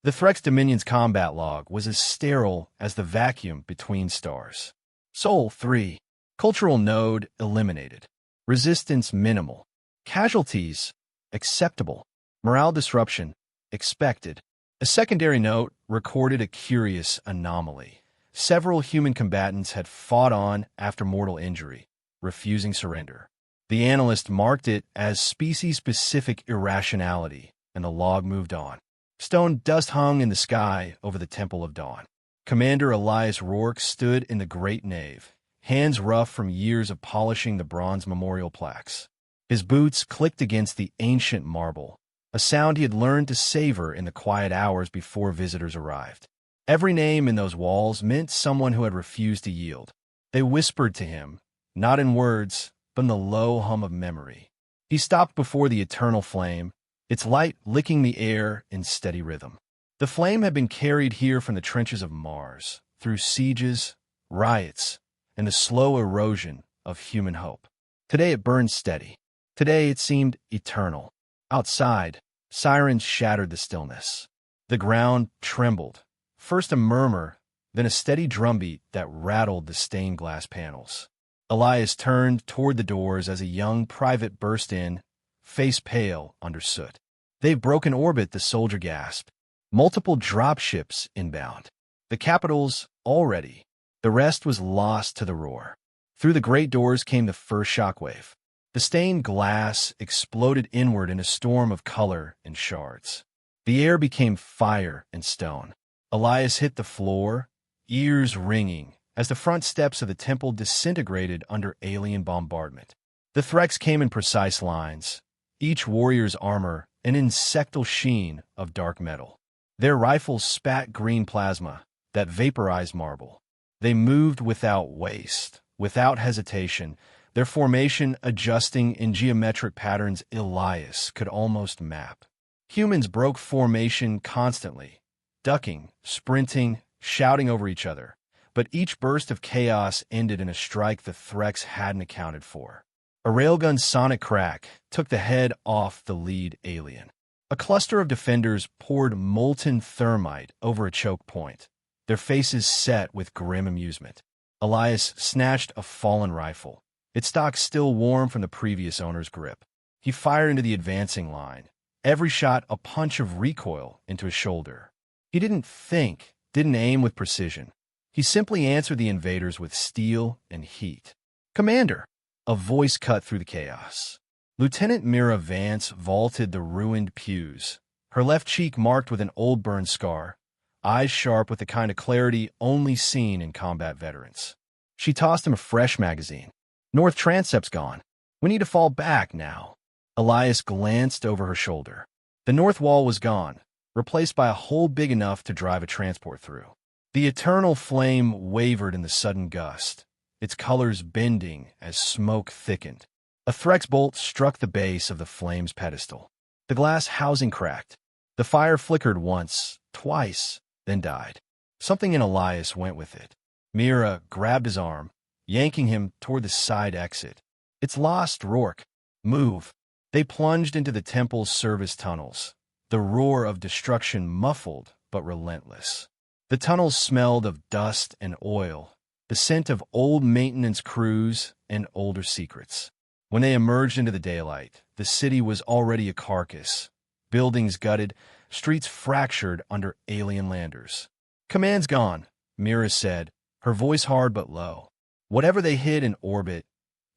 The Threx Dominion's combat log was as sterile as the vacuum between stars. Sol 3. Cultural node eliminated. Resistance minimal. Casualties acceptable. Morale disruption expected. A secondary note recorded a curious anomaly. Several human combatants had fought on after mortal injury, refusing surrender. The analyst marked it as species-specific irrationality, and the log moved on. Stone dust hung in the sky over the Temple of Dawn. Commander Elias Rourke stood in the great nave, hands rough from years of polishing the bronze memorial plaques. His boots clicked against the ancient marble, a sound he had learned to savor in the quiet hours before visitors arrived. Every name in those walls meant someone who had refused to yield. They whispered to him, not in words, but in the low hum of memory. He stopped before the eternal flame, its light licking the air in steady rhythm. The flame had been carried here from the trenches of Mars, through sieges, riots, and the slow erosion of human hope. Today it burned steady. Today it seemed eternal. Outside, sirens shattered the stillness. The ground trembled, first a murmur, then a steady drumbeat that rattled the stained glass panels. Elias turned toward the doors as a young private burst in, face pale under soot. "They've broken orbit," the soldier gasped. "Multiple dropships inbound. The capital's already." The rest was lost to the roar. Through the great doors came the first shockwave. The stained glass exploded inward in a storm of color and shards. The air became fire and stone. Elias hit the floor, ears ringing, as the front steps of the temple disintegrated under alien bombardment. The Threx came in precise lines, each warrior's armor an insectal sheen of dark metal. Their rifles spat green plasma that vaporized marble. They moved without waste, without hesitation, their formation adjusting in geometric patterns Elias could almost map. Humans broke formation constantly, ducking, sprinting, shouting over each other, but each burst of chaos ended in a strike the Threx hadn't accounted for. A railgun's sonic crack took the head off the lead alien. A cluster of defenders poured molten thermite over a choke point, their faces set with grim amusement. Elias snatched a fallen rifle, its stock still warm from the previous owner's grip. He fired into the advancing line, every shot a punch of recoil into his shoulder. He didn't think, didn't aim with precision. He simply answered the invaders with steel and heat. "Commander!" A voice cut through the chaos. Lieutenant Mira Vance vaulted the ruined pews, her left cheek marked with an old burn scar, eyes sharp with the kind of clarity only seen in combat veterans. She tossed him a fresh magazine. "North transept's gone. We need to fall back now." Elias glanced over her shoulder. The north wall was gone, replaced by a hole big enough to drive a transport through. The eternal flame wavered in the sudden gust, its colors bending as smoke thickened. A Threx bolt struck the base of the flame's pedestal. The glass housing cracked. The fire flickered once, twice, then died. Something in Elias went with it. Mira grabbed his arm, yanking him toward the side exit. "It's lost, Rourke. Move." They plunged into the temple's service tunnels, the roar of destruction muffled but relentless. The tunnels smelled of dust and oil, the scent of old maintenance crews and older secrets. When they emerged into the daylight, the city was already a carcass, buildings gutted, streets fractured under alien landers. "Command's gone," Mira said, her voice hard but low. "Whatever they hid in orbit,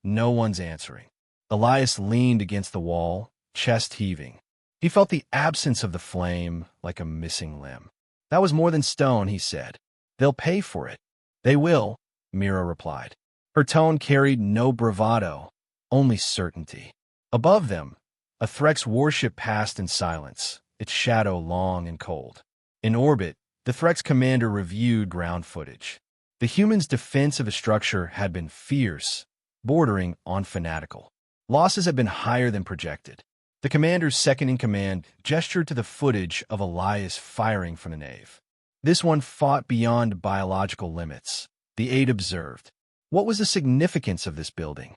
no one's answering." Elias leaned against the wall, chest heaving. He felt the absence of the flame like a missing limb. "That was more than stone," he said. "They'll pay for it." "They will," Mira replied. Her tone carried no bravado, only certainty. Above them, a Threx warship passed in silence, its shadow long and cold. In orbit, the Threx commander reviewed ground footage. The humans' defense of the structure had been fierce, bordering on fanatical. Losses had been higher than projected. The commander's second-in-command gestured to the footage of Elias firing from the nave. "This one fought beyond biological limits," the aide observed. "What was the significance of this building?"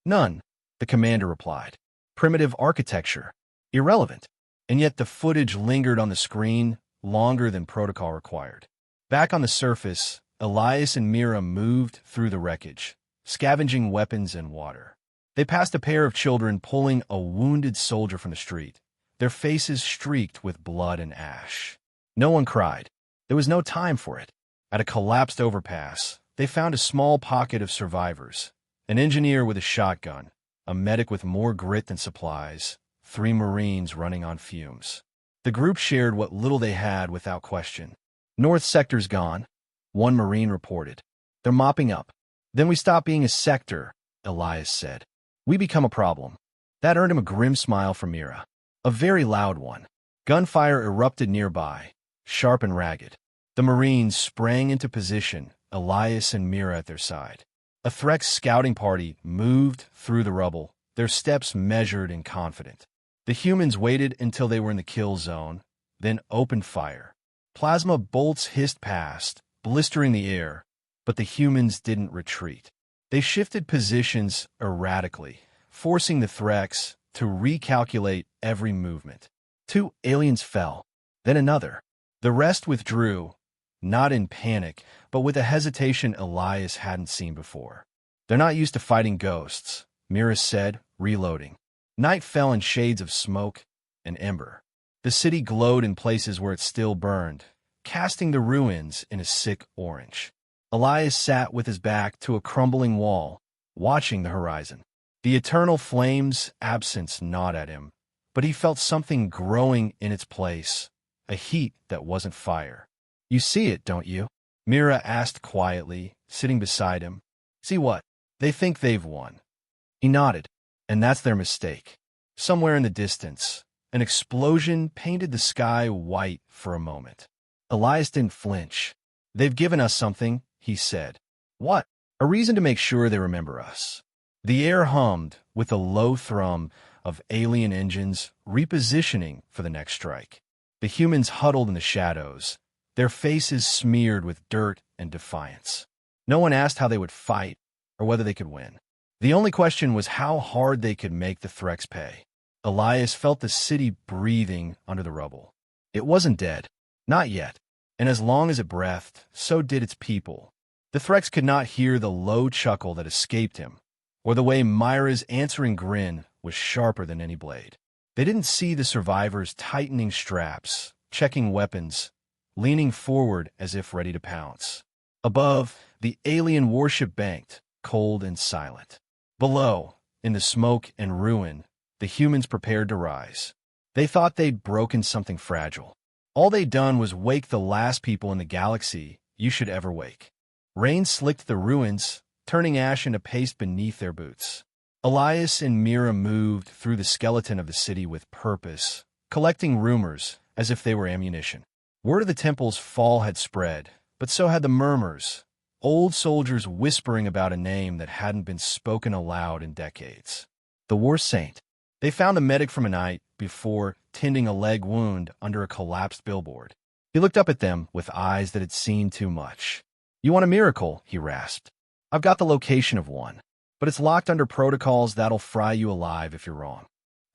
"None," the commander replied. "Primitive architecture. Irrelevant." And yet the footage lingered on the screen, longer than protocol required. Back on the surface, Elias and Mira moved through the wreckage, scavenging weapons and water. They passed a pair of children pulling a wounded soldier from the street, their faces streaked with blood and ash. No one cried. There was no time for it. At a collapsed overpass, they found a small pocket of survivors, an engineer with a shotgun, a medic with more grit than supplies, 3 Marines running on fumes. The group shared what little they had without question. North sector's gone, one Marine reported. They're mopping up. Then we stop being a sector, Elias said. We become a problem. That earned him a grim smile from Mira. A very loud one. Gunfire erupted nearby, sharp and ragged. The Marines sprang into position, Elias and Mira at their side. A Threx scouting party moved through the rubble, their steps measured and confident. The humans waited until they were in the kill zone, then opened fire. Plasma bolts hissed past, blistering the air, but the humans didn't retreat. They shifted positions erratically, forcing the Threx to recalculate every movement. 2 aliens fell, then another. The rest withdrew, not in panic, but with a hesitation Elias hadn't seen before. They're not used to fighting ghosts, Mira said, reloading. Night fell in shades of smoke and ember. The city glowed in places where it still burned, casting the ruins in a sick orange. Elias sat with his back to a crumbling wall, watching the horizon. The eternal flame's absence gnawed at him, but he felt something growing in its place, a heat that wasn't fire. You see it, don't you? Mira asked quietly, sitting beside him. See what? They think they've won. He nodded. And that's their mistake. Somewhere in the distance, an explosion painted the sky white for a moment. Elias didn't flinch. They've given us something, he said. What? A reason to make sure they remember us. The air hummed with a low thrum of alien engines repositioning for the next strike. The humans huddled in the shadows, their faces smeared with dirt and defiance. No one asked how they would fight or whether they could win. The only question was how hard they could make the Threx pay. Elias felt the city breathing under the rubble. It wasn't dead. Not yet. And as long as it breathed, so did its people. The Threx could not hear the low chuckle that escaped him, or the way Myra's answering grin was sharper than any blade. They didn't see the survivors tightening straps, checking weapons, leaning forward as if ready to pounce. Above, the alien warship banked, cold and silent. Below, in the smoke and ruin, the humans prepared to rise. They thought they'd broken something fragile. All they'd done was wake the last people in the galaxy you should ever wake. Rain slicked the ruins, turning ash into paste beneath their boots. Elias and Mira moved through the skeleton of the city with purpose, collecting rumors as if they were ammunition. Word of the temple's fall had spread, but so had the murmurs. Old soldiers whispering about a name that hadn't been spoken aloud in decades. The War Saint. They found a medic from a night before tending a leg wound under a collapsed billboard. He looked up at them with eyes that had seen too much. You want a miracle? He rasped. I've got the location of one, but it's locked under protocols that'll fry you alive if you're wrong.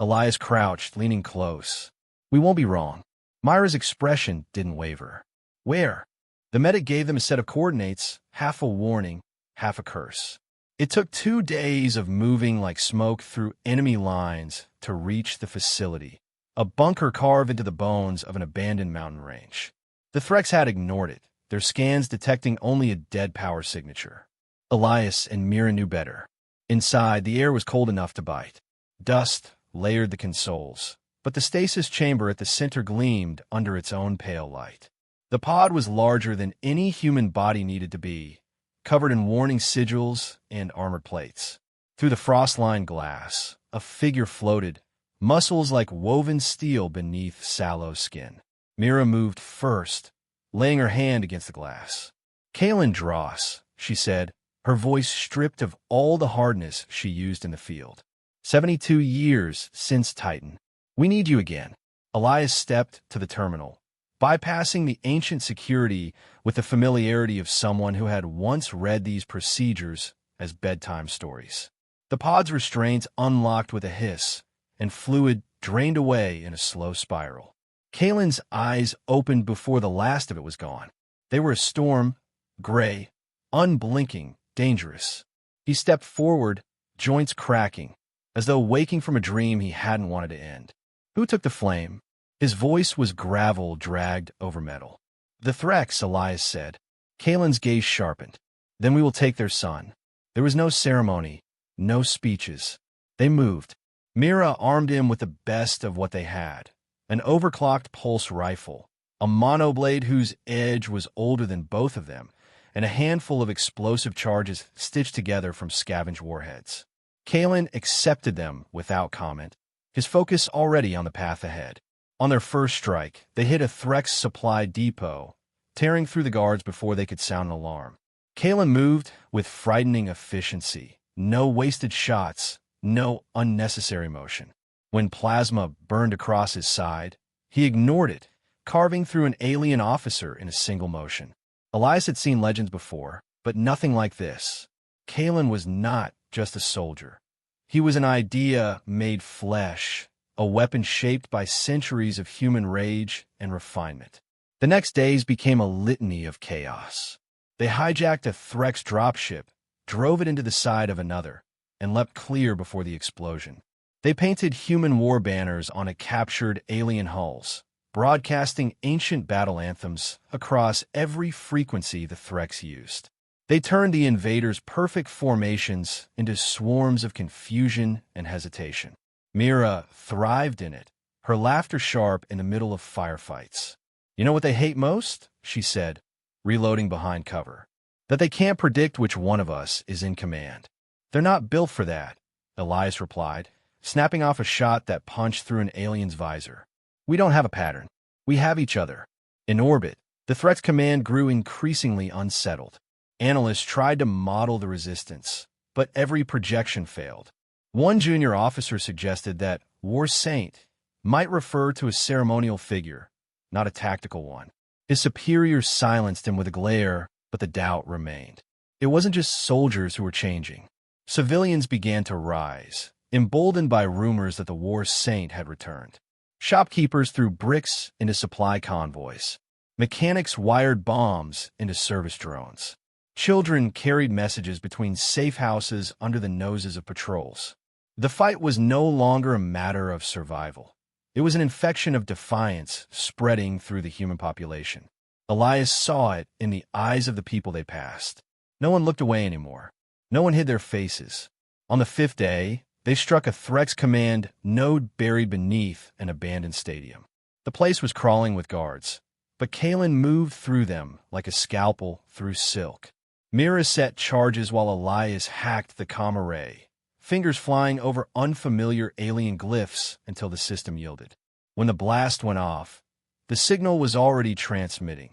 Elias crouched, leaning close. We won't be wrong. Myra's expression didn't waver. Where? The medic gave them a set of coordinates, half a warning, half a curse. It took 2 days of moving like smoke through enemy lines to reach the facility, a bunker carved into the bones of an abandoned mountain range. The Threx had ignored it, their scans detecting only a dead power signature. Elias and Mira knew better. Inside, the air was cold enough to bite. Dust layered the consoles, but the stasis chamber at the center gleamed under its own pale light. The pod was larger than any human body needed to be, covered in warning sigils and armored plates. Through the frost-lined glass, a figure floated, muscles like woven steel beneath sallow skin. Mira moved first, laying her hand against the glass. Kalen Dross, she said, her voice stripped of all the hardness she used in the field. 72 years since Titan. We need you again. Elias stepped to the terminal, bypassing the ancient security with the familiarity of someone who had once read these procedures as bedtime stories. The pod's restraints unlocked with a hiss, and fluid drained away in a slow spiral. Kalen's eyes opened before the last of it was gone. They were a storm, gray, unblinking, dangerous. He stepped forward, joints cracking, as though waking from a dream he hadn't wanted to end. Who took the flame? His voice was gravel dragged over metal. The Threx, Elias said. Kalen's gaze sharpened. Then we will take their son. There was no ceremony, no speeches. They moved. Mira armed him with the best of what they had. An overclocked pulse rifle, a monoblade whose edge was older than both of them, and a handful of explosive charges stitched together from scavenged warheads. Kalen accepted them without comment, his focus already on the path ahead. On their first strike, they hit a Threx supply depot, tearing through the guards before they could sound an alarm. Kalen moved with frightening efficiency. No wasted shots, no unnecessary motion. When plasma burned across his side, he ignored it, carving through an alien officer in a single motion. Elias had seen legends before, but nothing like this. Kalen was not just a soldier. He was an idea made flesh, a weapon shaped by centuries of human rage and refinement. The next days became a litany of chaos. They hijacked a Threx dropship, drove it into the side of another, and leapt clear before the explosion. They painted human war banners on a captured alien hulls, broadcasting ancient battle anthems across every frequency the Threx used. They turned the invaders' perfect formations into swarms of confusion and hesitation. Mira thrived in it, her laughter sharp in the middle of firefights. You know what they hate most? She said, reloading behind cover. That they can't predict which one of us is in command. They're not built for that, Elias replied, snapping off a shot that punched through an alien's visor. We don't have a pattern. We have each other. In orbit, the threat's command grew increasingly unsettled. Analysts tried to model the resistance, but every projection failed. One junior officer suggested that War Saint might refer to a ceremonial figure, not a tactical one. His superiors silenced him with a glare, but the doubt remained. It wasn't just soldiers who were changing. Civilians began to rise, emboldened by rumors that the War Saint had returned. Shopkeepers threw bricks into supply convoys. Mechanics wired bombs into service drones. Children carried messages between safe houses under the noses of patrols. The fight was no longer a matter of survival. It was an infection of defiance spreading through the human population. Elias saw it in the eyes of the people they passed. No one looked away anymore. No one hid their faces. On the fifth day, they struck a Threx command node buried beneath an abandoned stadium. The place was crawling with guards, but Kalen moved through them like a scalpel through silk. Mira set charges while Elias hacked the comm array, fingers flying over unfamiliar alien glyphs until the system yielded. When the blast went off, the signal was already transmitting.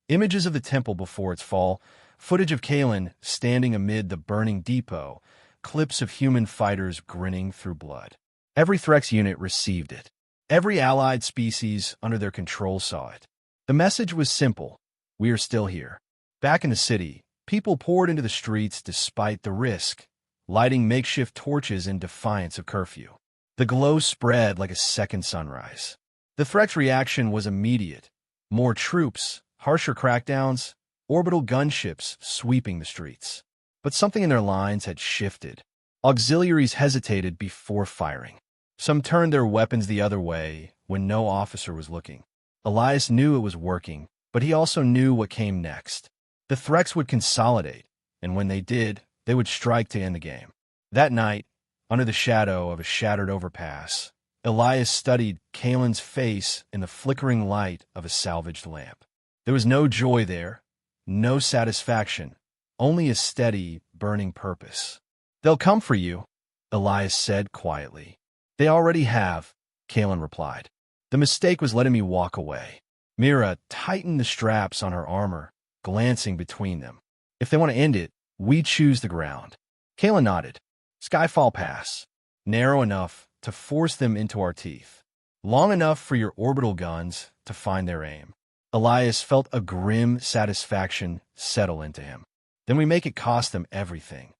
Images of the temple before its fall, footage of Kalen standing amid the burning depot, clips of human fighters grinning through blood. Every Threx unit received it. Every allied species under their control saw it. The message was simple. We are still here. Back in the city, people poured into the streets despite the risk, lighting makeshift torches in defiance of curfew. The glow spread like a second sunrise. The Threx reaction was immediate. More troops, harsher crackdowns, orbital gunships sweeping the streets. But something in their lines had shifted. Auxiliaries hesitated before firing. Some turned their weapons the other way when no officer was looking. Elias knew it was working, but he also knew what came next. The Threx would consolidate, and when they did, they would strike to end the game. That night, under the shadow of a shattered overpass, Elias studied Kalen's face in the flickering light of a salvaged lamp. There was no joy there, no satisfaction, only a steady, burning purpose. They'll come for you, Elias said quietly. They already have, Kalen replied. The mistake was letting me walk away. Mira tightened the straps on her armor, glancing between them. If they want to end it, we choose the ground. Kalen nodded. Skyfall Pass. Narrow enough to force them into our teeth. Long enough for your orbital guns to find their aim. Elias felt a grim satisfaction settle into him. Then we make it cost them everything.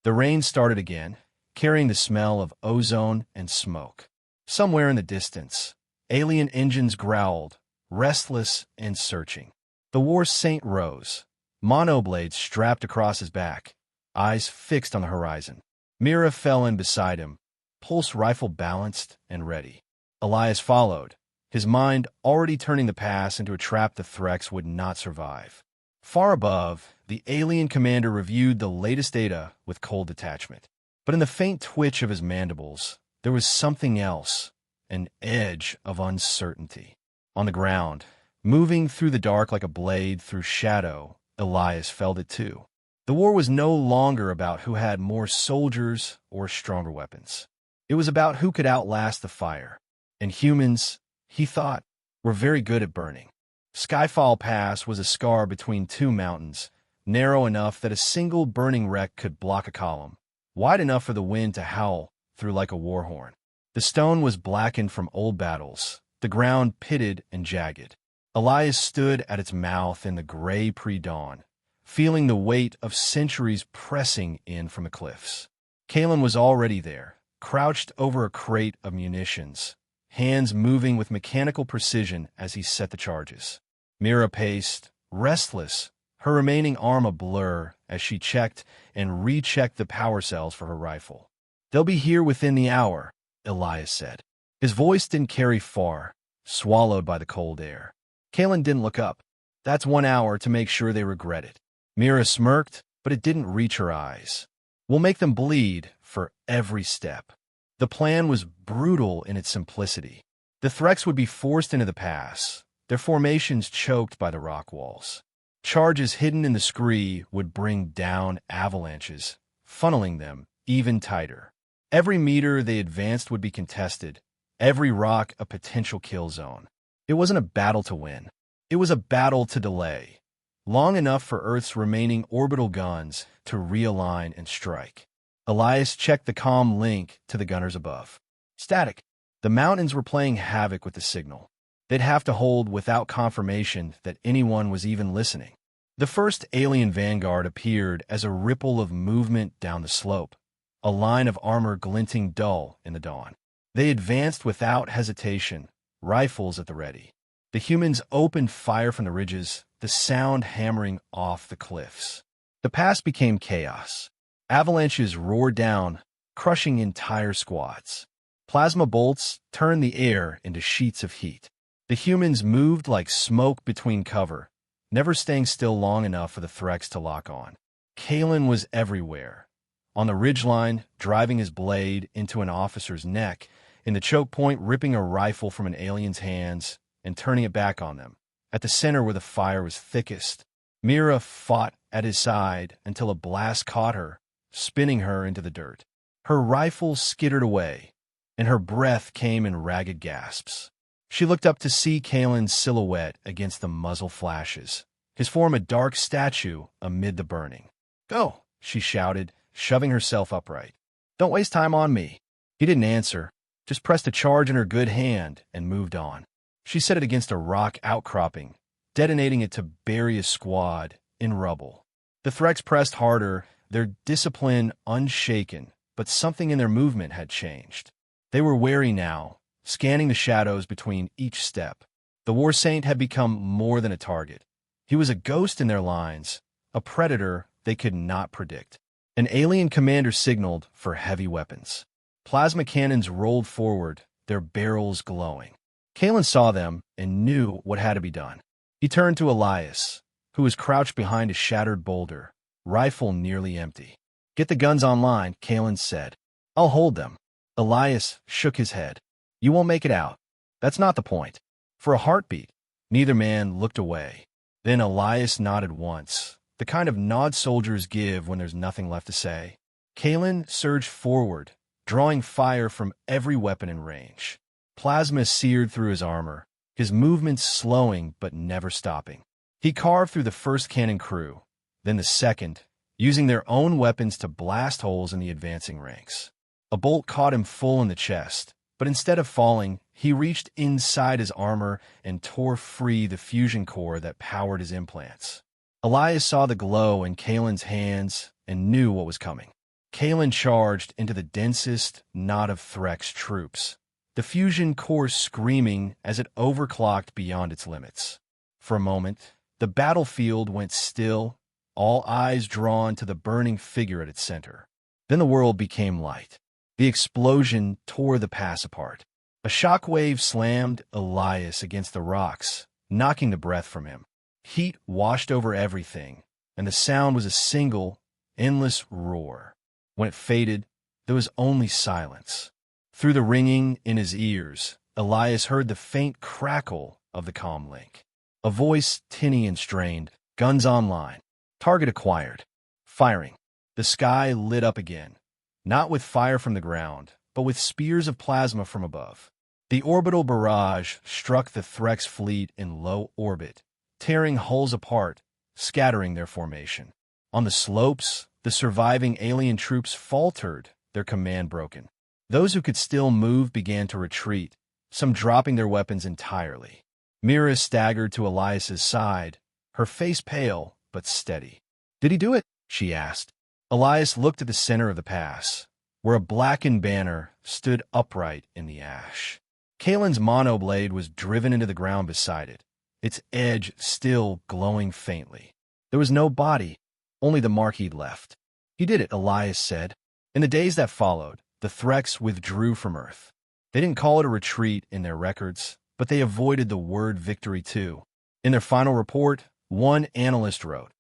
The rain started again, carrying the smell of ozone and smoke. Somewhere in the distance, Alien engines growled, restless and searching. The war saint rose, monoblades strapped across his back, eyes fixed on the horizon. Mira fell in beside him, pulse rifle balanced and ready. Elias followed, his mind already turning the pass into a trap the Threx would not survive. Far above, the alien commander reviewed the latest data with cold detachment. But in the faint twitch of his mandibles, there was something else, an edge of uncertainty. On the ground, moving through the dark like a blade through shadow, Elias felt it too. The war was no longer about who had more soldiers or stronger weapons. It was about who could outlast the fire. And humans, he thought, were very good at burning. Skyfall Pass was a scar between two mountains, narrow enough that a single burning wreck could block a column, wide enough for the wind to howl through like a war horn. The stone was blackened from old battles, the ground pitted and jagged. Elias stood at its mouth in the gray pre-dawn, feeling the weight of centuries pressing in from the cliffs. Kalen was already there, crouched over a crate of munitions, hands moving with mechanical precision as he set the charges. Mira paced, restless, her remaining arm a blur as she checked and rechecked the power cells for her rifle. "They'll be here within the hour," Elias said. His voice didn't carry far, swallowed by the cold air. Kalen didn't look up. "That's 1 hour to make sure they regret it." Mira smirked, but it didn't reach her eyes. "We'll make them bleed for every step." The plan was brutal in its simplicity. The Threx would be forced into the pass, their formations choked by the rock walls. Charges hidden in the scree would bring down avalanches, funneling them even tighter. Every meter they advanced would be contested, every rock a potential kill zone. It wasn't a battle to win. It was a battle to delay, long enough for Earth's remaining orbital guns to realign and strike. Elias checked the comm link to the gunners above. Static. The mountains were playing havoc with the signal. They'd have to hold without confirmation that anyone was even listening. The first alien vanguard appeared as a ripple of movement down the slope, a line of armor glinting dull in the dawn. They advanced without hesitation, rifles at the ready. The humans opened fire from the ridges, the sound hammering off the cliffs. The pass became chaos. Avalanches roared down, crushing entire squads. Plasma bolts turned the air into sheets of heat. The humans moved like smoke between cover, never staying still long enough for the Threx to lock on. Kalen was everywhere. On the ridgeline, driving his blade into an officer's neck, in the choke point ripping a rifle from an alien's hands and turning it back on them. At the center where the fire was thickest, Mira fought at his side until a blast caught her, spinning her into the dirt. Her rifle skittered away, and her breath came in ragged gasps. She looked up to see Kalen's silhouette against the muzzle flashes, his form a dark statue amid the burning. "Go," she shouted, shoving herself upright. "Don't waste time on me." He didn't answer, just pressed a charge in her good hand and moved on. She set it against a rock outcropping, detonating it to bury a squad in rubble. The Threx pressed harder, their discipline unshaken, but something in their movement had changed. They were wary now, scanning the shadows between each step. The War Saint had become more than a target. He was a ghost in their lines, a predator they could not predict. An alien commander signaled for heavy weapons. Plasma cannons rolled forward, their barrels glowing. Kalen saw them and knew what had to be done. He turned to Elias, who was crouched behind a shattered boulder, rifle nearly empty. "Get the guns online," Kalen said. "I'll hold them." Elias shook his head. "You won't make it out. That's not the point." For a heartbeat, neither man looked away. Then Elias nodded once, the kind of nod soldiers give when there's nothing left to say. Kalen surged forward, drawing fire from every weapon in range. Plasma seared through his armor, his movements slowing but never stopping. He carved through the first cannon crew, then the second, using their own weapons to blast holes in the advancing ranks. A bolt caught him full in the chest, but instead of falling, he reached inside his armor and tore free the fusion core that powered his implants. Elias saw the glow in Kalen's hands and knew what was coming. Kalen charged into the densest knot of Threx troops, the fusion core screaming as it overclocked beyond its limits. For a moment, the battlefield went still, all eyes drawn to the burning figure at its center. Then the world became light. The explosion tore the pass apart. A shockwave slammed Elias against the rocks, knocking the breath from him. Heat washed over everything, and the sound was a single, endless roar. When it faded, there was only silence. Through the ringing in his ears, Elias heard the faint crackle of the comm link. A voice tinny and strained. Guns online. Target acquired. Firing. The sky lit up again, not with fire from the ground, but with spears of plasma from above. The orbital barrage struck the Threx fleet in low orbit, tearing hulls apart, scattering their formation. On the slopes, the surviving alien troops faltered, their command broken. Those who could still move began to retreat, some dropping their weapons entirely. Mira staggered to Elias's side, her face pale but steady. "Did he do it?" she asked. Elias looked at the center of the pass, where a blackened banner stood upright in the ash. Kalen's monoblade was driven into the ground beside it, its edge still glowing faintly. There was no body, only the mark he'd left. "He did it," Elias said. In the days that followed, the Threx withdrew from Earth. They didn't call it a retreat in their records, but they avoided the word victory too. In their final report, one analyst wrote,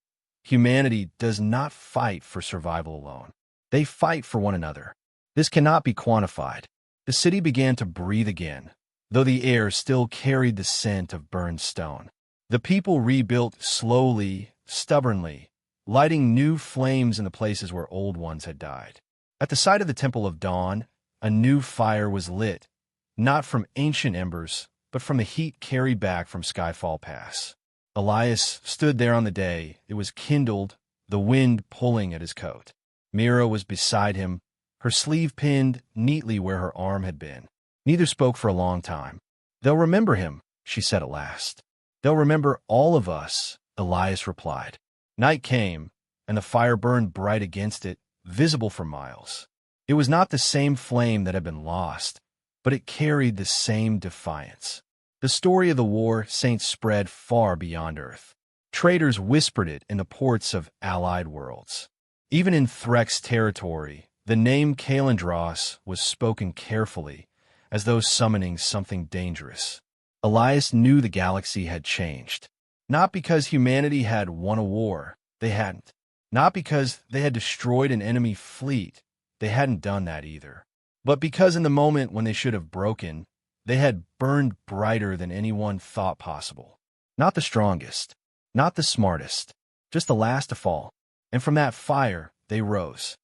"Humanity does not fight for survival alone. They fight for one another." This cannot be quantified. The city began to breathe again, though the air still carried the scent of burned stone. The people rebuilt slowly, stubbornly, lighting new flames in the places where old ones had died. At the site of the Temple of Dawn, a new fire was lit, not from ancient embers, but from the heat carried back from Skyfall Pass. Elias stood there on the day it was kindled, the wind pulling at his coat. Mira was beside him, her sleeve pinned neatly where her arm had been. Neither spoke for a long time. "They'll remember him," she said at last. "They'll remember all of us," Elias replied. Night came, and the fire burned bright against it, visible for miles. It was not the same flame that had been lost, but it carried the same defiance. The story of the war Saints spread far beyond Earth. Traders whispered it in the ports of allied worlds. Even in Threx territory, the name Kalendros was spoken carefully, as though summoning something dangerous. Elias knew the galaxy had changed. Not because humanity had won a war, they hadn't. Not because they had destroyed an enemy fleet, they hadn't done that either. But because in the moment when they should have broken, they had burned brighter than anyone thought possible. Not the strongest, not the smartest, just the last to fall. And from that fire, they rose.